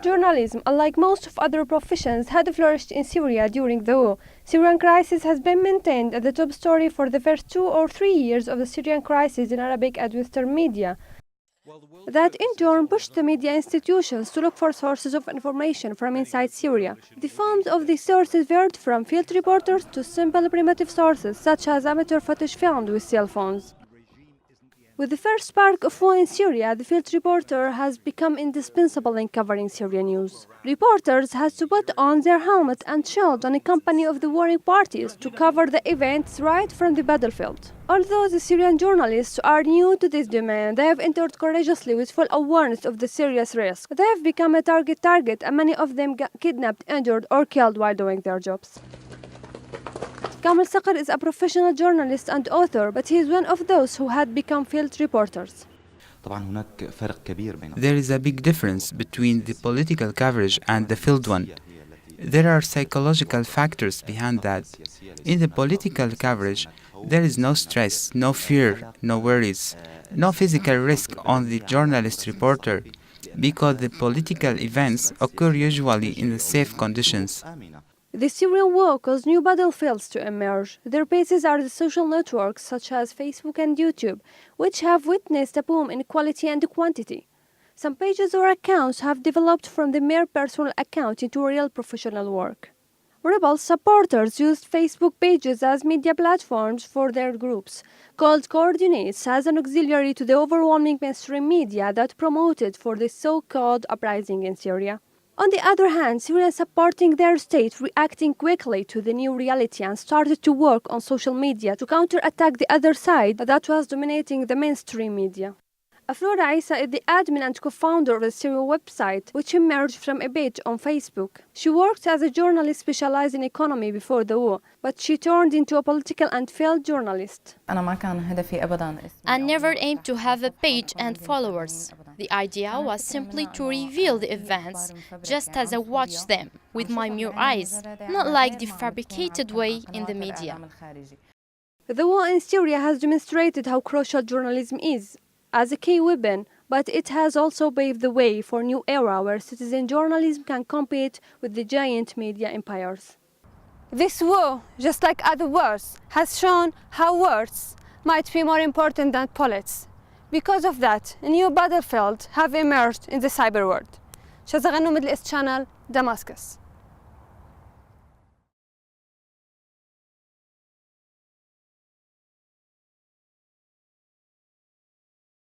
Journalism, unlike most of other professions, had flourished in Syria during the war. Syrian crisis has been maintained as the top story for the first 2 or 3 years of the Syrian crisis in Arabic and Western media. That in turn pushed the media institutions to look for sources of information from inside Syria. The forms of these sources varied from field reporters to simple primitive sources such as amateur footage filmed with cell phones. With the first spark of war in Syria, the field reporter has become indispensable in covering Syrian news. Reporters had to put on their helmets and shield on accompany of the warring parties to cover the events right from the battlefield. Although the Syrian journalists are new to this domain, they have entered courageously with full awareness of the serious risk. They have become a target and many of them got kidnapped, injured or killed while doing their jobs. Kamel Sakr is a professional journalist and author, but he is one of those who had become field reporters. There is a big difference between the political coverage and the field one. There are psychological factors behind that. In the political coverage, there is no stress, no fear, no worries, no physical risk on the journalist reporter, because the political events occur usually in safe conditions. The Syrian war caused new battlefields to emerge. Their bases are the social networks such as Facebook and YouTube, which have witnessed a boom in quality and quantity. Some pages or accounts have developed from the mere personal account into real professional work. Rebel supporters used Facebook pages as media platforms for their groups, called coordinates as an auxiliary to the overwhelming mainstream media that promoted for the so-called uprising in Syria. On the other hand, Syrians supporting their state reacting quickly to the new reality and started to work on social media to counterattack the other side that was dominating the mainstream media. Afrora Isa is the admin and co-founder of the Syrian website, which emerged from a page on Facebook. She worked as a journalist specialized in economy before the war, but she turned into a political and field journalist. I never aimed to have a page and followers. The idea was simply to reveal the events, just as I watched them, with my mere eyes, not like the fabricated way in the media. The war in Syria has demonstrated how crucial journalism is as a key weapon, but it has also paved the way for a new era where citizen journalism can compete with the giant media empires. This war, just like other wars, has shown how words might be more important than bullets. Because of that, a new battlefield have emerged in the cyber world. Shazaganu Middle East Channel, Damascus.